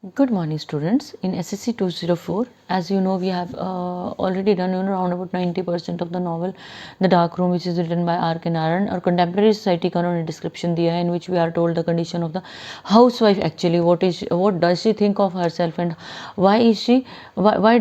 Good morning, students. In SSC 204, as you know, we have already done around about 90% of the novel, The Dark Room, which is written by R. K. Narayan. और contemporary society का उन्होंने description दिया है, in which we are told the condition of the housewife actually, what does she think of herself and why is she why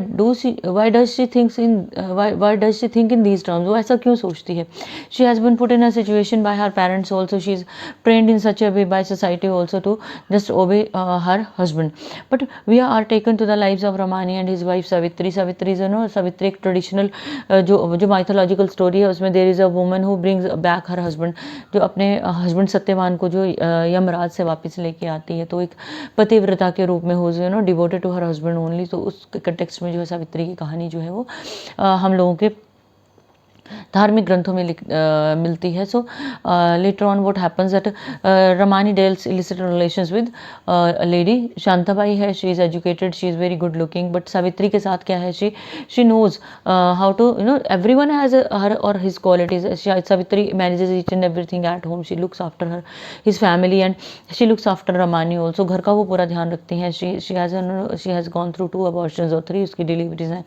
does she think in these terms? वो ऐसा क्यों सोचती है? She has been put in a situation by her parents also. She is trained in such a way by society also to just obey her husband. But we are taken to the lives of Ramani and his wife Savitri. Savitri is, Savitri एक traditional जो mythological story है उसमें there is a woman who brings back her husband, जो अपने husband Satyavan को जो यमराज से वापस लेके आती है, तो एक पतिव्रता के रूप में हो devoted to her husband only. तो उस कंटेक्स्ट में जो है सावित्री की कहानी जो है वो हम लोगों के धार्मिक ग्रंथों में मिलती है। So later on what happens that Ramani deals illicit relations with lady Shantabai है। She is educated, she is very good looking, but Savitri के साथ क्या है, she knows how to everyone has her और his qualities. Savitri manages each and everything at home, she looks after her his family and she looks after Ramani also. घर का वो पूरा ध्यान रखती हैं। शी हैज़ गॉन थ्रू 2 अबॉर्शंस और 3 उसकी डिलीवरीज हैं।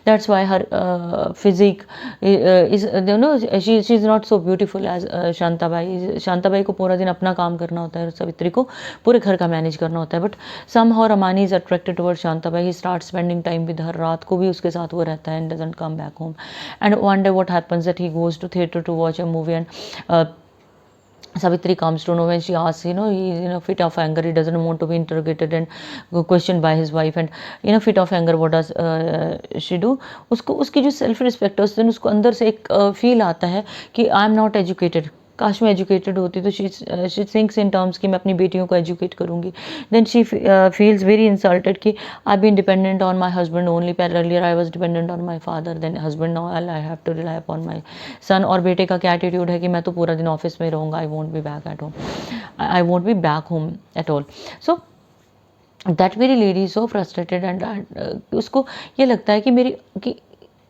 That's why her physique is she is not so beautiful as Shantabai. Shantabai को पूरा दिन अपना काम करना होता है, सावित्री को पूरे घर का मैनेज करना होता है। But somehow Ramani is attracted toward Shantabai. He start spending time with her, रात को भी उसके साथ वो रहता है and doesn't come back home. And one day what happens that he goes to theatre to watch a movie and Savitri comes to know when she asks, he is in a fit of anger. He doesn't want to be interrogated and questioned by his wife. And in a fit of anger, what does she do? उसको उसकी जो self respect है उस दिन उसको अंदर से एक फील आता है कि आई एम नॉट एजुकेटेड। काश मैं एजुकेटेड होती। तो शी थिंक्स इन टर्म्स कि मैं अपनी बेटियों को एजुकेट करूँगी। Then she feels very insulted कि I been dependent on my husband only. Earlier I was dependent on my father, then husband, now I have to rely upon my son. और बेटे का क्या एटीट्यूड है कि मैं तो पूरा दिन ऑफिस में रहूँगा, I won't be back at home, I won't be back home at all. So that very lady so frustrated and उसको ये लगता है कि मेरी कि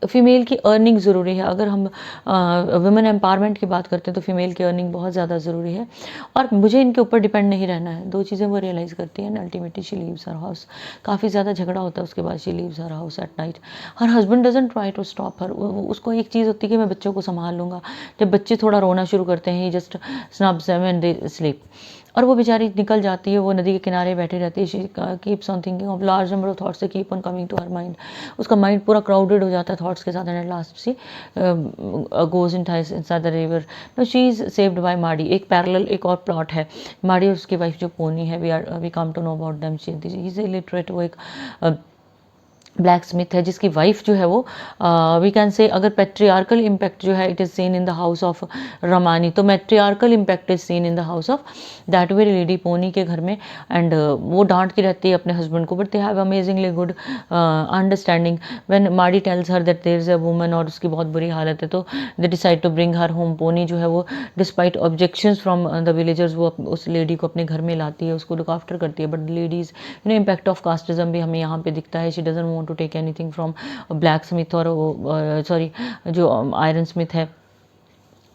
फीमेल की अर्निंग ज़रूरी है। अगर हम वुमेन एम्पावरमेंट की बात करते हैं तो फीमेल की अर्निंग बहुत ज़्यादा ज़रूरी है और मुझे इनके ऊपर डिपेंड नहीं रहना है। 2 चीज़ें वो रियलाइज़ करती है and ultimately she leaves her house. काफ़ी ज़्यादा झगड़ा होता है उसके बाद, she leaves her house at night. Her husband doesn't try to stop her. उसको एक चीज़ होती है कि मैं बच्चों को संभाल लूँगा। जब बच्चे थोड़ा रोना शुरू करते हैं, he just snubs them and they sleep. और वो बेचारी निकल जाती है, वो नदी के किनारे बैठी रहती है। She keeps on thinking of large number of thoughts, keep on coming to her mind. उसका माइंड पूरा क्राउडेड हो जाता है थॉट्स के साथ and at last she goes inside the river. No, she is saved by Madi. एक parallel एक और प्लॉट है। माडी और उसकी वाइफ जो पोनी है, we come to know about them. She is illiterate, वो एक ब्लैक स्मिथ है जिसकी वाइफ जो है वो वी कैन से, अगर पेट्रियार्कल इम्पैक्ट जो है it is seen in the house of Ramani, तो matriarchal impact is seen in the house of that very lady Ponni के घर में। एंड वो डांटती रहती है अपने हस्बैंड को, but they have amazingly good understanding. When Mari tells her that there is a woman और उसकी बहुत बुरी हालत है, तो they decide to bring her home. Ponni जो है वो despite objections from the villagers वो उस लेडी को अपने घर में लाती है, उसको लुक आफ्टर करती है। But ladies impact of casteism भी हमें यहाँ पे दिखता है। She doesn't want to take anything from black smith और सॉरी जो आयरन स्मिथ है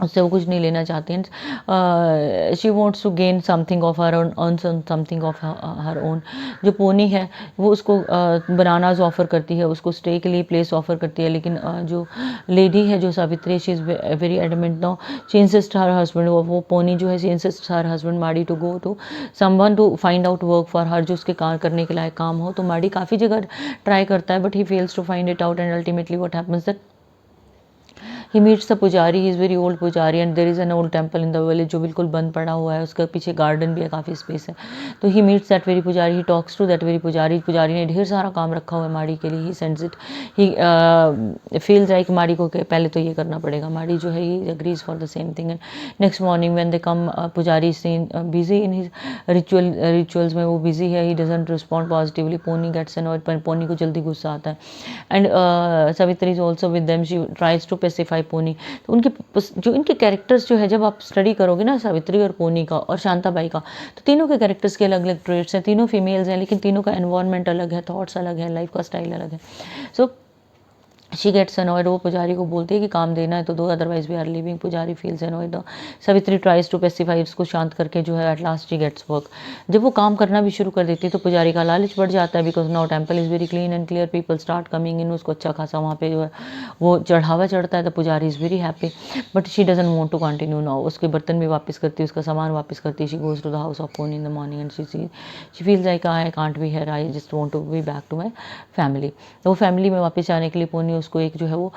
उससे वो कुछ नहीं लेना चाहती हैं। She wants to gain something of her own, earn something of her own. जो पोनी है वो उसको बनानाज ऑफर करती है, उसको स्टे के लिए प्लेस ऑफर करती है, लेकिन जो लेडी है जो Savitri, she is very adamant. No, she insist her husband, वो पोनी जो है she insist her husband Madi to go to someone to find out work for her, जो उसके काम करने के लायक काम हो। तो माडी काफ़ी जगह ट्राई करता है but he fails to find it out and ultimately what happens that he meets the pujari. He is very old pujari and there is an old temple in the village जो बिल्कुल बंद पड़ा हुआ है, उसके पीछे गार्डन भी है, काफ़ी स्पेस है। तो he meets that very pujari, he talks to that very pujari. पुजारी ने ढेर सारा काम रखा हुआ है माड़ी के लिए। He sends it, he feels like माड़ी को पहले तो ये करना पड़ेगा। माड़ी जो है he agrees for the same thing and next morning when they come, पुजारी seen busy in his rituals में वो बिजी है। He doesn't respond positively. Ponni gets annoyed, Ponni को जल्दी गुस्सा आता है and Savitri is also with them. She tries to pacify Ponni. तो उनके जो इनके कैरेक्टर्स जो है, जब आप स्टडी करोगे ना सावित्री और पोनी का और शांताबाई का, तो तीनों के कैरेक्टर्स के अलग अलग ट्रेट्स हैं। तीनों फीमेल्स हैं लेकिन तीनों का एनवायरनमेंट अलग है, थॉट्स अलग है, लाइफ का स्टाइल अलग है। सो शी गेट्स अनॉयड, वो पुजारी को बोलती है कि काम देना है तो दो, otherwise we are living. Pujari feels annoyed. Savitri tries to pacify, उसको शांत करके जो है at last she gets work. जब वो काम करना भी शुरू कर देती है तो पुजारी का लालच बढ़ जाता है, because now temple is very clean and clear, people start coming in. उसको अच्छा खासा वहाँ पे जो है वो चढ़ावा चढ़ता है। The pujari is very happy, but she doesn't want to continue now. उसके बर्तन भी वापस करती है, उसका सामान वापस करती है। She goes to the house of Pon in the morning and she feels like I can't be here, I just want to be back to my family. तो वो फैमिली में वापस जाने के लिए पोनी उसको एक जो है वो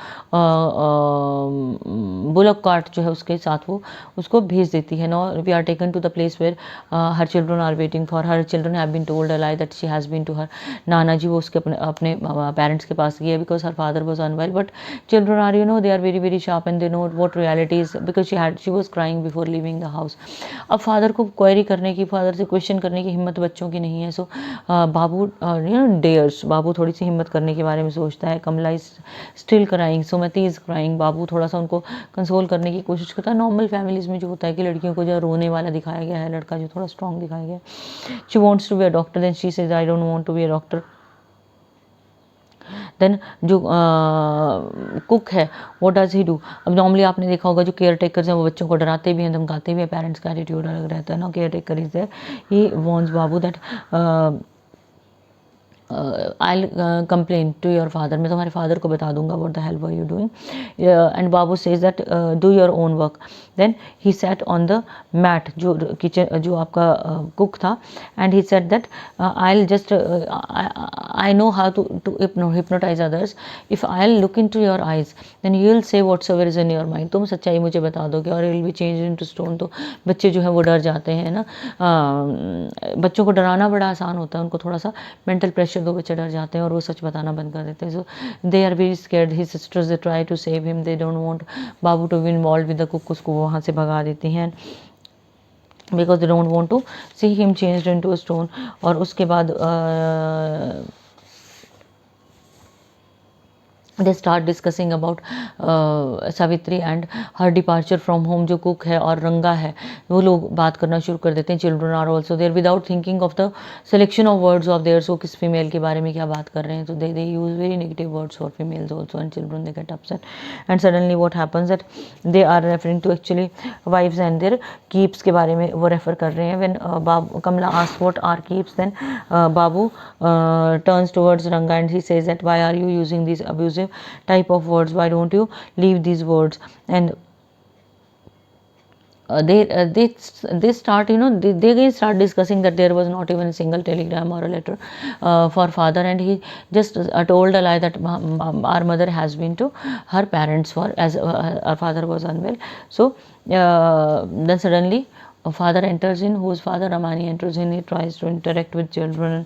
बुलक कार्ट जो है उसके साथ वो उसको भेज देती है। No we are taken to the place where her children are waiting for her, children have been told a lie that she has been to her nana ji. वो उसके अपने पेरेंट्स के पास गई है, because her father was unwell, but children are they are very very sharp and they know what reality is, because she was crying before leaving the house. अब father को query करने की, फादर से question करने की हिम्मत बच्चों की नहीं है। सो बाबू डेयर्स, बाबू थोड़ी सी हिम्मत करने के बारे में सोचता है। Kamala is still crying, Sumati is crying. Babu थोड़ा सा उनको कंसोल करने की कोशिश करता है। नॉर्मल फैमिलीज में जो होता है कि लड़कियों को जो रोने वाला दिखाया गया है, लड़का जो थोड़ा स्ट्रॉन्ग दिखाया गया है। She wants to be a doctor, then she says I don't want to be a doctor. Then जो कुक है, व्हाट डज ही डू। अब नॉर्मली आपने देखा होगा जो केयर टेकर्स हैं वो बच्चों को डराते भी हैं, धमकाते भी हैं। पेरेंट्स का एटीट्यूड अलग रहता है ना। Caretaker is there, he wants babu that I'll complain to your father, मैं तुम्हारे फादर को बता दूंगा what the hell were you doing, and Babu says that do your own work. Then he sat on the mat, जो kitchen जो आपका cook था, and he said that I'll just I know how to hypnotize others. If I'll look into your eyes, then you'll say whatsoever is in your mind. तुम सच्चाई मुझे बता दोगे और it will be changed into stone. तो बच्चे जो है वो डर जाते हैं ना। बच्चों को डराना बड़ा आसान होता है, उनको थोड़ा सा मेंटल प्रेशर दो, बच्चे डर जाते हैं और वो सच बताना बंद कर देते हैं। So they are very scared, his sisters they try to save him, they don't want Babu to be involve with the cook. उसको वहाँ से भगा देती हैं because they don't want to see him changed into a stone. और उसके बाद they start discussing about Savitri and her departure from home. जो कुक है और रंगा है वो लोग बात करना शुरू कर देते हैं। Children are also there without thinking of the selection of words of theirs. वो किस फीमेल के बारे में क्या बात कर रहे हैं, तो they use very negative words for females also, and children they get upset. And suddenly what happens that they are referring to actually wifes and their keeps के बारे में वो रेफर कर रहे हैं। When Kamala asks what are keeps, then Babu turns towards Ranga and he says that why are you using this abusive type of words, why don't you leave these words? And they start they again start discussing that there was not even a single telegram or a letter for father, and he just told a lie that our mother has been to her parents for as our father was unwell. So then suddenly a father enters in, whose father Ramani enters in. He tries to interact with children.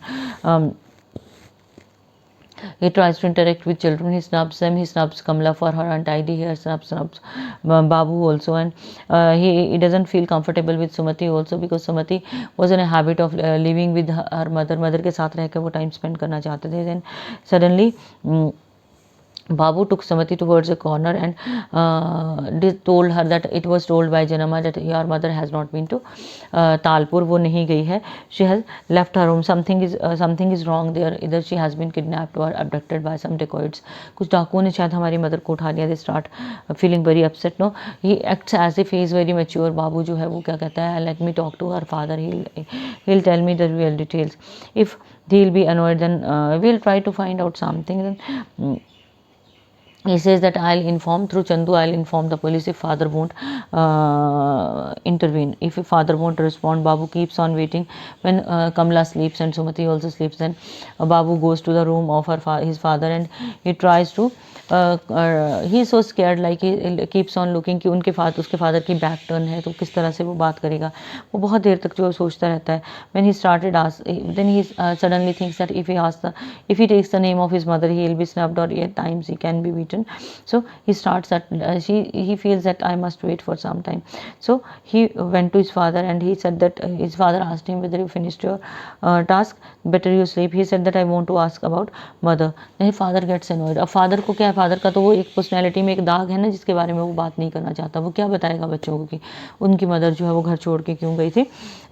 He tries to interact with children. He snubs them. He snubs Kamala for her untidy hair. Snubs Babu also, and he doesn't feel comfortable with Sumati also, because Sumati was in a habit of living with her mother. Mother के साथ रहकर वो time spend करना चाहते थे. Then suddenly Babu took Sumati towards a corner and told her that it was told by Janama that your mother has not been to Talpur. वो नहीं गई है. She has left her home. Something is wrong there. Either she has been kidnapped or abducted by some dacoits. कुछ डाकुओं ने शायद हमारी mother को उठा लिया. They start feeling very upset. No, he acts as if he is very mature. बाबू जो है वो क्या कहता है, let me talk to her father. He'll tell me the real details. If he'll be annoyed, then we'll try to find out something. Then he says that I'll inform through Chandu, I'll inform the police if father won't intervene. If father won't respond, Babu keeps on waiting. When Kamala sleeps and Sumati also sleeps, then Babu goes to the room of his father and he tries to he is so scared, like he keeps on looking कि उसके father की back turn है तो किस तरह से वो बात करेगा. वो बहुत देर तक जो सोचता रहता है. When he started then he suddenly thinks that if he takes the name of his mother, he will be snubbed or at times he can be beaten. So he starts that he feels that I must wait for some time. So he went to his father and he said that his father asked him whether you finished your task, better you sleep. He said that I want to ask about mother. Then his father gets annoyed. अब father को क्या है, father का तो वो एक personality में एक दाग है ना जिसके बारे में वो बात नहीं करना चाहता. वो क्या बताएगा बच्चों को कि उनकी मदर जो है वो घर छोड़ के क्यों गई थी.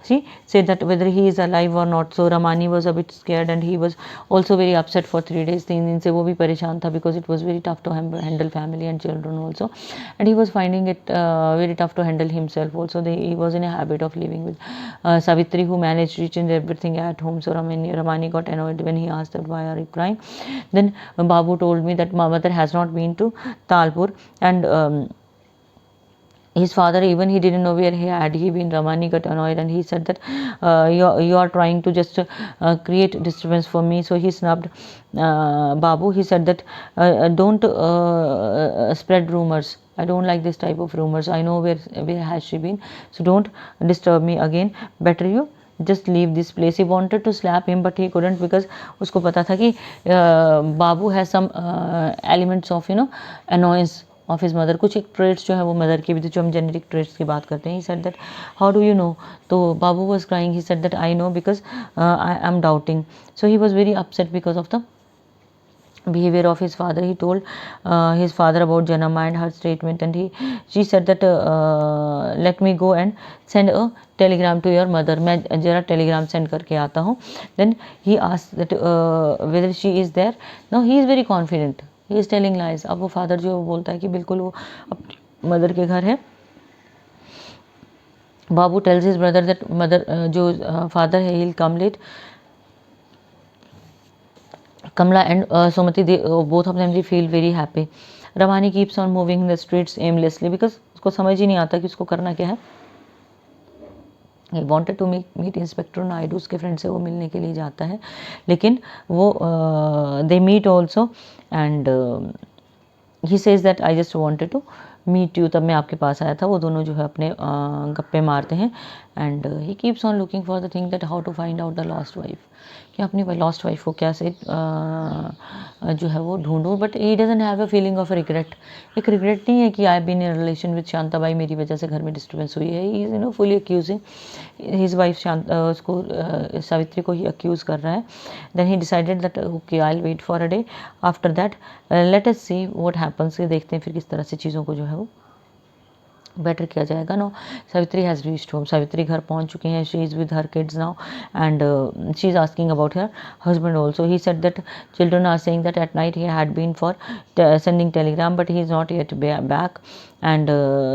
She said that whether he is alive or not. So Ramani was a bit scared and he was also very upset for 3 days. 3 दिन से वो भी परेशान था because it was very tough to handle family and children also, and he was finding it very tough to handle himself also. He was in a habit of living with Savitri, who managed each and everything at home. So Ramani got annoyed when he asked that why are you crying. Then Babu told me that my mother has not been to Talpur, and his father, even he didn't know where he been. Ramani got annoyed and he said that you are trying to just create disturbance for me. So he snubbed Babu. He said that don't spread rumors. I don't like this type of rumors. I know where has she been, so don't disturb me again. Better you just leave this place. He wanted to slap him but he couldn't, because उसको पता था कि बाबू has some elements of annoyance of his mother. कुछ एक trades जो है वो mother की भी थी, जो हम जेनेटिक ट्रेड्स की बात करते हैं. He said that how do you know. तो Babu was crying. He said that I know because I am doubting. So he was very upset because of the behavior of his father. He told his father about Janama and her statement, and she said that let me go and send a telegram to your mother. मैं जरा telegram send करके आता हूँ. Then he asked that whether she is there. No, he is very confident. He is telling lies. अब वो father जो वो बोलता है कि बिल्कुल वो अपनी mother के घर है. बाबू tells his brother that mother जो father है he'll come late. Kamala and Sumati, they both of them they feel very happy. Ramani keeps on moving in the streets aimlessly because उसको समझ ही नहीं आता कि उसको करना क्या है. He wanted to meet Inspector Naidu. उसके फ्रेंड से वो मिलने के लिए जाता है, लेकिन वो they meet also and he says that I just wanted to meet you. तब मैं आपके पास आया था. वो दोनों जो है अपने गप्पे मारते हैं and he keeps on looking for the thing that how to find out the lost wife. कि अपनी लॉस्ट वाइफ को क्या से जो है वो ढूंढूं. But he doesn't have a feeling of regret. एक रिग्रेट नहीं है कि I been in relation with Shantabai, मेरी वजह से घर में डिस्टर्बेंस हुई है. He is fully accusing his wife. उसको सावित्री को ही अक्यूज़ कर रहा है. Then he decided that okay I will wait for a day. After that let us see what happens. देखते हैं फिर किस तरह से चीज़ों को जो है वो बेटर किया जाएगा. No, Savitri has reached home. Savitri घर पहुंच चुकी हैं. She is with her kids now and she is asking about her husband also. He said that children are saying that at night he had been for sending telegram but he is not yet back and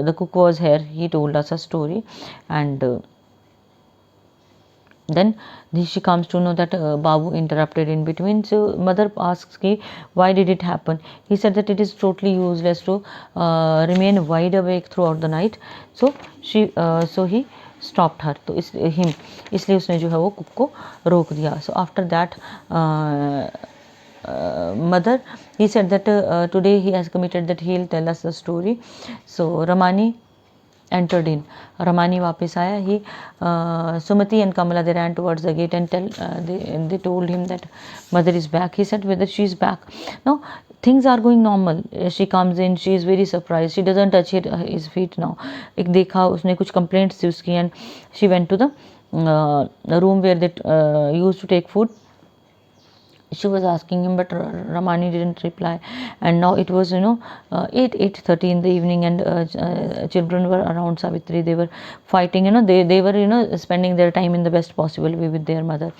the cook was here. He told us a story and then she comes to know that Babu interrupted in between. So mother asks ki why did it happen. He said that it is totally useless to remain wide awake throughout the night. So he stopped her. तो इसलिए उसने जो है वो cook को रोक दिया. So after that mother, he said that today he has committed that he'll tell us the story. So Ramani entered in. Ramani वापस आया. He Sumati and Kamala, they ran towards the gate and they told him that mother is back. He said whether she is back. No, things are going normal. She comes in, she is very surprised. She doesn't touch his feet now. एक देखा उसने कुछ complaints थी उसकी and she went to the room where they used to take food. She was asking him but Ramani didn't reply, and now it was 8:30 in the evening and children were around Savitri. They were fighting, they were spending their time in the best possible way with their mother,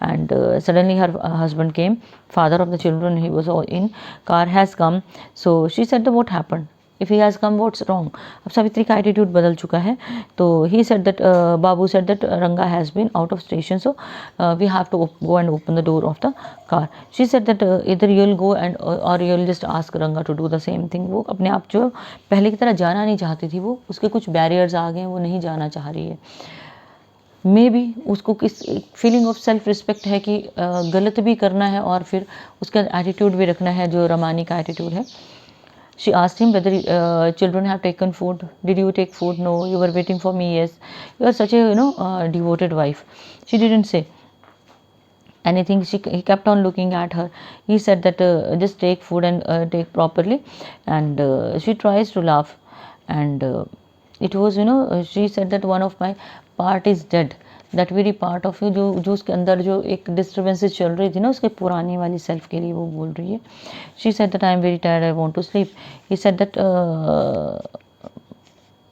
and suddenly her husband came, father of the children. He was all in car has come. So she said that what happened. If he has come, what's wrong? अब सावित्री का attitude बदल चुका है. तो he said that Babu said that Ranga has been out of station, so we have to go and open the door of the car. She said that either you'll go and or you'll just ask Ranga to do the same thing. वो अपने आप जो पहले की तरह जाना नहीं चाहती थी. वो उसके कुछ बैरियर्स आ गए, वो नहीं जाना चाह रही है. मे बी उसको किस फीलिंग ऑफ सेल्फ रिस्पेक्ट है कि गलत भी करना है और फिर उसका एटीट्यूड भी रखना है जो रमानी का एटीट्यूड है. She asked him whether children have taken food. Did you take food? No. You were waiting for me. Yes. You are such a devoted wife. She didn't say anything. He kept on looking at her. He said that just take food and take properly. And she tries to laugh. And it was she said that one of my part is dead. That very part of you जो उसके अंदर जो एक disturbances चल रही थी ना उसके पुरानी वाली सेल्फ के लिए वो बोल रही है. She said that I am very tired, I want to sleep. He said that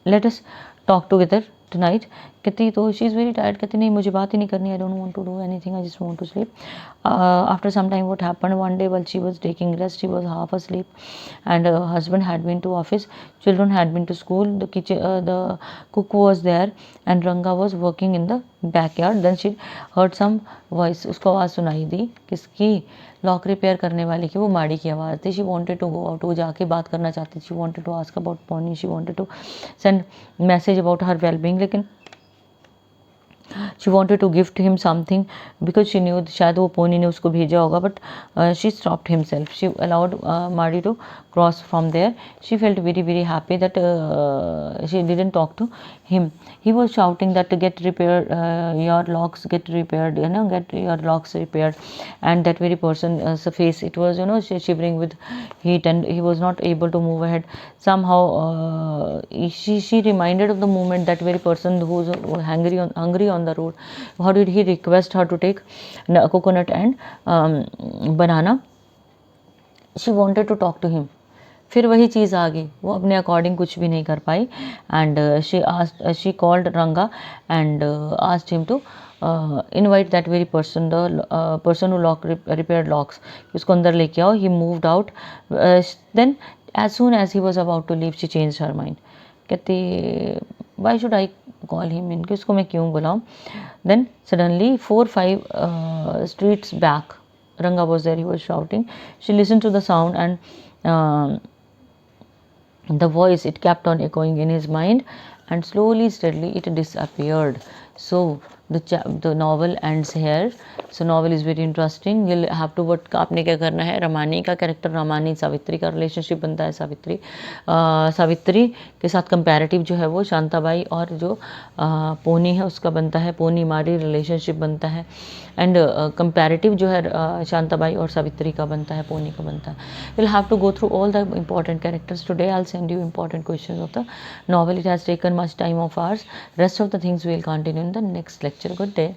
let us talk together tonight. कहती तो शी इज़ वेरी टायर्ड, कहती नहीं मुझे बात ही नहीं करनी, I don't want to do anything, I just want to sleep. After some time what happened, one day while she was taking rest, she was half asleep and her husband had been to office, children had been to school, the kitchen, the cook was there and Ranga was working in the backyard. Then she heard some voice, उसको आवाज़ सुनाई दी, किसकी, lock repair करने वाले की, वो माड़ी की आवाज़ थी. She wanted to go out, वो जाके बात करना चाहती थी. She wanted to ask about Poni, she wanted to send message about her wellbeing, लेकिन she wanted to gift him something because she knew शायद वो पोनी ने उसको भेजा होगा, but she stopped himself. She allowed Mari to cross from there. She felt very very happy that she didn't talk to him. He was shouting that get repaired, your locks get repaired, you know, get your locks repaired, and that very person's face, it was, you know, shivering with heat and he was not able to move ahead. Somehow she reminded of the moment that very person who was hungry on the road, how did he request her to take coconut and banana. She wanted to talk to him. फिर वही चीज़ आ गई, वो अपने according कुछ भी नहीं कर पाई. And she called Ranga and asked him to invite that very person, the person who lock repaired locks, उसको अंदर लेके आओ. He moved out. Then as soon as he was about to leave, she change her mind. कहती why should I call him in, कि उसको मैं क्यों बुलाऊँ. Then suddenly 4-5 streets back, Ranga was there, he was shouting. She listened to the sound and the voice, it kept on echoing in his mind and slowly steadily it disappeared. So the novel ends here. So novel is very interesting. You'll have to what आपने क्या करना है, रमानी का character, Ramani Savitri का relationship बनता है. सावित्री के साथ कंपैरेटिव जो है वो शांताबाई और जो पोनी है उसका बनता है, पोनी मारी रिलेशनशिप बनता है. एंड कंपैरेटिव जो है शांताबाई और सावित्री का बनता है, पोनी का बनता है. Will have to go through all the important characters today. I'll send you important questions of the novel. It has taken much time of ours. Rest of the things we'll continue in the next lecture. Good day.